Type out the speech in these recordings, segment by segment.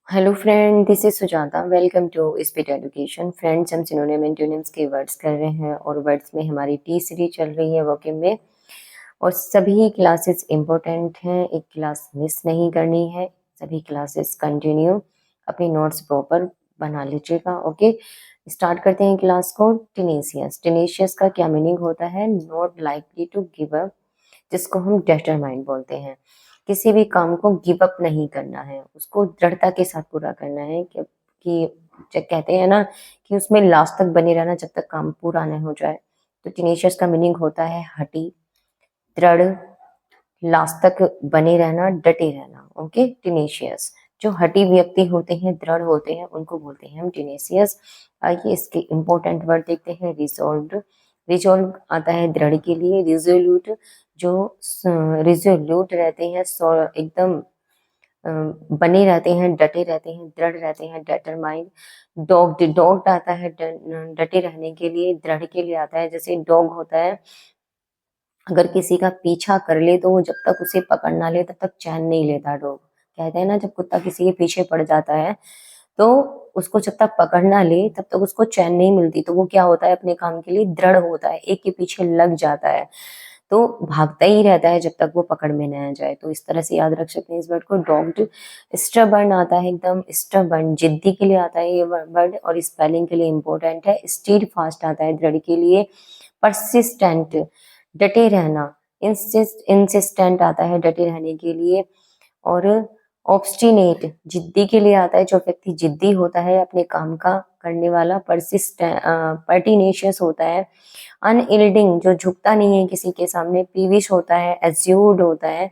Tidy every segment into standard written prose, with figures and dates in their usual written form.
Hello friend, this is Sujata. Welcome to speed education. Friends, हम synonym antonyms के words कर रहे हैं और वर्ड्स में हमारी टी सीरीज चल रही है वर्किंग में। और सभी क्लासेस इम्पोर्टेंट हैं, एक क्लास मिस नहीं करनी है। सभी क्लासेस कंटिन्यू, अपनी नोट्स प्रॉपर बना लीजिएगा। ओके, स्टार्ट करते हैं क्लास को। टेनेशियस। टेनेशियस का क्या मीनिंग होता है? Not likely to give up, जिसको हम डिटरमाइंड बोलते हैं। किसी भी काम को गिव अप नहीं करना है, उसको दृढ़ता के साथ पूरा करना है। जो कहते हैं ना कि उसमें लास्ट तक बने रहना जब तक काम पूरा नहीं हो जाए। तो टीनेशियस का मीनिंग होता है हटी, दृढ़, लास्ट तक बने रहना, डटे रहना। ओके, टीनेशियस। जो हटी व्यक्ति होते हैं, दृढ़ होते हैं, उनको बोलते हैं हम टीनेशियस। आइए इसके इम्पोर्टेंट वर्ड देखते हैं। रिजोल्व। रिजोल्व आता है दृढ़ के लिए। रिजोल्यूट, जो रिजोल्यूट रहते हैं, एकदम बने रहते हैं, डटे रहते हैं, दृढ़ रहते हैं, डिटरमाइंड। डॉग्ड। डॉग्ड आता है डटे रहने के लिए, दृढ़ के लिए आता है। जैसे डॉग होता है, अगर किसी का पीछा कर ले तो वो जब तक उसे पकड़ ना ले तब तक चैन नहीं लेता डॉग। कहते हैं ना, जब कुत्ता किसी के पीछे पड़ जाता है तो उसको जब तक पकड़ ना ले तब तक उसको चैन नहीं मिलती। तो वो क्या होता है, अपने काम के लिए दृढ़ होता है, एक के पीछे लग जाता है, तो भागता ही रहता है जब तक वो पकड़ में न आ जाए। तो इस तरह से याद रख सकते हैं इस वर्ड को। डॉग्ड। स्टबर्न आता है, एकदम स्टबर्न, जिद्दी के लिए आता है ये वर्ड, और स्पेलिंग के लिए इम्पोर्टेंट है। स्टीड फास्ट आता है दृढ़ के लिए। परसिस्टेंट, डटे रहना। इंसिस्टेंट आता है डटे रहने के लिए। और ऑब्स्टिनेट, जिद्दी के लिए आता है, जो व्यक्ति जिद्दी होता है अपने काम का करने वाला। पर्टिनेशियस होता है। अनइल्डिंग, जो झुकता नहीं है किसी के सामने। पीविश होता है। एज्यूर्ड होता है।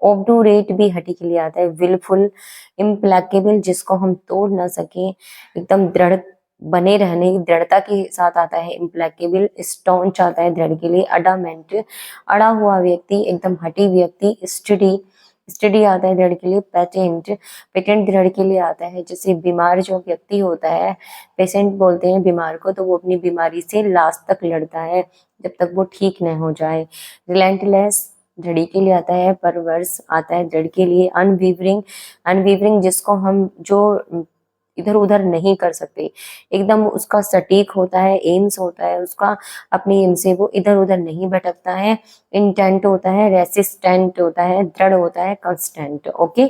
ऑब्डूरेट भी हटी के लिए आता है। विलफुल। इम्प्लैकेबल, जिसको हम तोड़ ना सके, एकदम दृढ़ बने रहने की दृढ़ता के साथ आता है इम्प्लैकेबल। स्टॉन्च आता है दृढ़ के लिए। अडामेंट, अड़ा हुआ व्यक्ति, एकदम हटी व्यक्ति। स्टडी। स्टडी आता है दृढ़ के लिए। पेटेंट। पेटेंट दृढ़ के लिए आता है। जैसे बीमार जो व्यक्ति होता है, पेशेंट बोलते हैं बीमार को, तो वो अपनी बीमारी से लास्ट तक लड़ता है जब तक वो ठीक न हो जाए। रिलेंटलेस दृढ़ के लिए आता है। परवर्स आता है दृढ़ के लिए। अनवीवरिंग। अनवीवरिंग, जिसको हम जो इधर उधर नहीं कर सकते, एकदम उसका सटीक होता है, एम्स होता है उसका, अपनी एम से वो इधर उधर नहीं भटकता है। इंटेंट होता है। रेसिस्टेंट होता है, दृढ़ होता है। कंस्टेंट। ओके,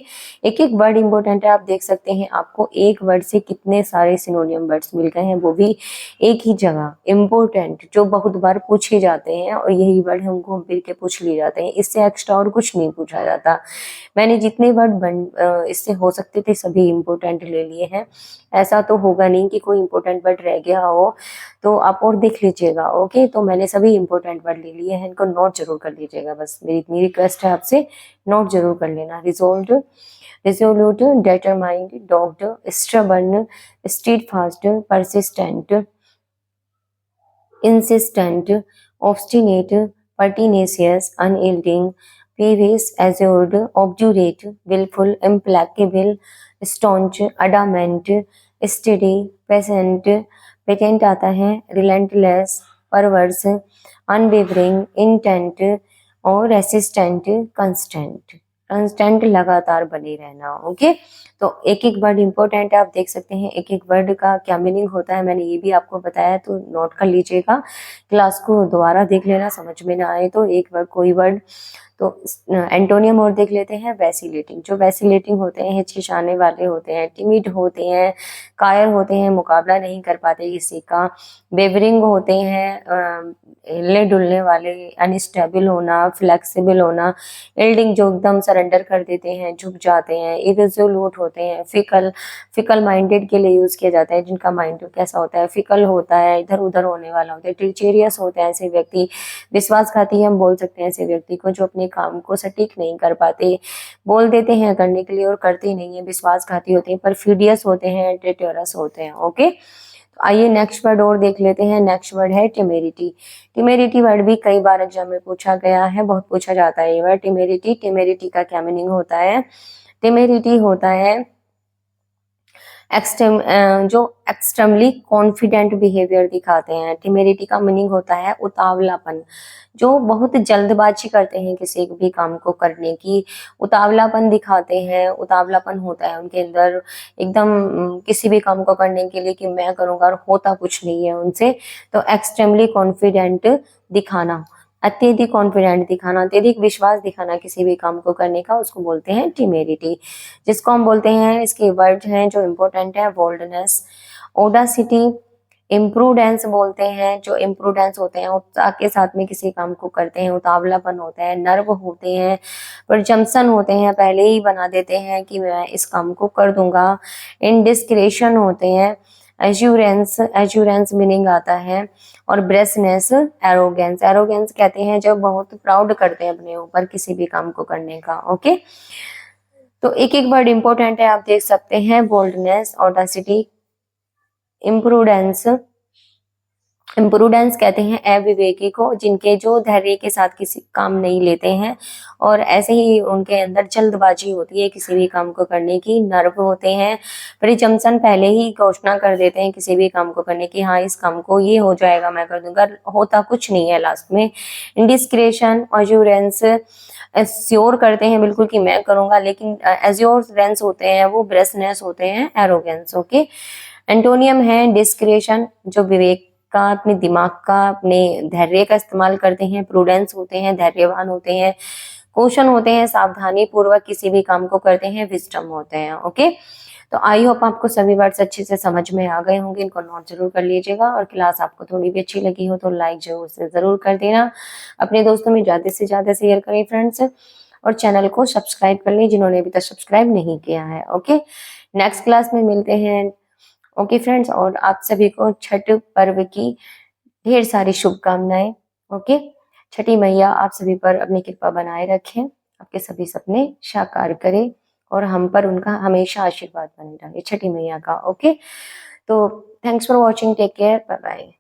एक एक वर्ड इंपॉर्टेंट है। आप देख सकते हैं आपको एक वर्ड से कितने सारे सिनोनियम वर्ड्स मिल गए हैं, वो भी एक ही जगह। इम्पोर्टेंट, जो बहुत बार पूछे जाते हैं, और यही वर्ड हमको हम फिर के पूछ लिए जाते हैं, इससे एक्स्ट्रा और कुछ नहीं पूछा जाता। मैंने जितने वर्ड इससे हो सकते थे सभी इम्पोर्टेंट ले लिए हैं। ऐसा तो होगा नहीं कि कोई इम्पोर्टेंट वर्ड रह गया हो, तो आप और देख लीजिएगा। ओके, तो मैंने सभी इम्पोर्टेंट वर्ड ले लिए हैं, इनको नोट जरूर कर लीजिएगा। बस मेरी इतनी रिक्वेस्ट है आपसे, नोट जरूर कर लेना। Resolve, resolute, determined, dogged, stubborn, steadfast, persistent, insistent, obstinate, pertinacious, unyielding, peevish, assured, obdurate, willful, implacable, staunch, adamant, steady, patient, patent आता है। relentless, perverse, unwavering, intent और resistant, constant। कंस्टेंट, लगातार बने रहना। ओके, तो एक एक वर्ड इंपॉर्टेंट है, आप देख सकते हैं एक एक वर्ड का क्या मीनिंग होता है, मैंने ये भी आपको बताया, तो नोट कर लीजिएगा। क्लास को दोबारा देख लेना, समझ में ना आए तो एक वर्ड कोई वर्ड। तो एंटोनियम और देख लेते हैं। वैसिलेटिंग, जो वैसिलेटिंग होते हैं, हिचकिचाने वाले होते हैं, टिमिड होते हैं, कायर होते हैं, मुकाबला नहीं कर पाते किसी का। वेवरिंग होते हैं, हिलने डुलने वाले, अनस्टेबल होना, फ्लेक्सिबल होना। एल्डिंग, जो एकदम सरेंडर कर देते हैं, झुक जाते हैं। इरेजोल्यूट होते हैं। फिकल, फिकल माइंडेड के लिए यूज किया जाता है, जिनका माइंड कैसा होता है, फिकल होता है, इधर उधर होने वाला होता है। टिचेरियस होते हैं ऐसे व्यक्ति। विश्वासघाती हम बोल सकते हैं ऐसे व्यक्ति को, जो अपने काम को सटीक नहीं कर पाते, बोल देते हैं करने के लिए और करते नहीं है, विश्वासघाती होते हैं। परफिडियस होते हैं, ट्रेटरस होते हैं। ओके, तो आइए नेक्स्ट वर्ड और देख लेते हैं। नेक्स्ट वर्ड है टिमेरिटी। टिमेरिटी वर्ड भी कई बार एग्जाम में पूछा गया है, बहुत पूछा जाता है ये वर्ड टिमेरिटी। टिमेरिटी का क्या मीनिंग होता है? टिमेरिटी होता है जो एक्सट्रीमली कॉन्फिडेंट बिहेवियर दिखाते हैं। टिमेरिटी का मीनिंग होता है उतावलापन, जो बहुत जल्दबाजी करते हैं किसी भी काम को करने की, उतावलापन दिखाते हैं, उतावलापन होता है उनके अंदर एकदम किसी भी काम को करने के लिए कि मैं करूंगा, और होता कुछ नहीं है उनसे। तो एक्सट्रीमली कॉन्फिडेंट दिखाना, अत्यधिक कॉन्फिडेंट दिखाना, अत्यधिक विश्वास दिखाना किसी भी काम को करने का, उसको बोलते हैं टिमेरिटी, जिसको हम बोलते हैं, इसके वर्ड हैं जो इम्पोर्टेंट है, बोल्डनेस, ओडासिटी, इम्प्रूडेंस बोलते हैं। जो इम्प्रूडेंस होते हैं उत्साह के साथ में किसी काम को करते हैं, उतावलापन होता है, नर्व होते हैं, प्रजम्पशन होते हैं, पहले ही बना देते हैं कि मैं इस काम को कर दूंगा। इनडिस्क्रेशन होते हैं, एश्योरेंस, एश्योरेंस मीनिंग आता है, और ब्रेसनेस, एरोगेंस, एरोगेंस कहते हैं जब बहुत प्राउड करते हैं अपने ऊपर किसी भी काम को करने का। ओके, तो एक एक वर्ड इंपॉर्टेंट है, आप देख सकते हैं, बोल्डनेस, ऑडासिटी, इम्प्रूडेंस। इम्प्रूडेंस कहते हैं अविवेकी को, जिनके जो धैर्य के साथ किसी काम नहीं लेते हैं, और ऐसे ही उनके अंदर जल्दबाजी होती है किसी भी काम को करने की। नर्व होते हैं, प्रिजम्पशन, पहले ही घोषणा कर देते हैं किसी भी काम को करने की, हाँ इस काम को ये हो जाएगा, मैं कर दूंगा, होता कुछ नहीं है लास्ट में। इंडिस्क्रेशन, एश्योरेंस, श्योर करते हैं बिल्कुल कि मैं करूंगा, लेकिन एश्योरेंस होते हैं वो, ब्रेसनेस होते हैं एरोगेंस। ओके, एंटोनियम है डिस्क्रेशन, जो विवेक का, अपने दिमाग का, अपने धैर्य का इस्तेमाल करते हैं। प्रूडेंस होते हैं, धैर्यवान होते हैं। कौशन होते हैं, सावधानी पूर्वक किसी भी काम को करते हैं। विजडम होते हैं। ओके, तो आई होप आपको सभी वर्ड्स अच्छे से समझ में आ गए होंगे, इनको नोट जरूर कर लीजिएगा, और क्लास आपको थोड़ी भी अच्छी लगी हो तो लाइक जरूर से जरूर कर देना, अपने दोस्तों में ज्यादा से ज्यादा शेयर करें फ्रेंड्स, और चैनल को सब्सक्राइब कर लें जिन्होंने अभी तक सब्सक्राइब नहीं किया है। ओके, नेक्स्ट क्लास में मिलते हैं। ओके फ्रेंड्स, और आप सभी को छठ पर्व की ढेर सारी शुभकामनाएं। ओके, छठी मैया आप सभी पर अपनी कृपा बनाए रखें, आपके सभी सपने साकार करे, और हम पर उनका हमेशा आशीर्वाद बने रहे छठी मैया का। ओके, तो thanks for watching, take care, bye bye.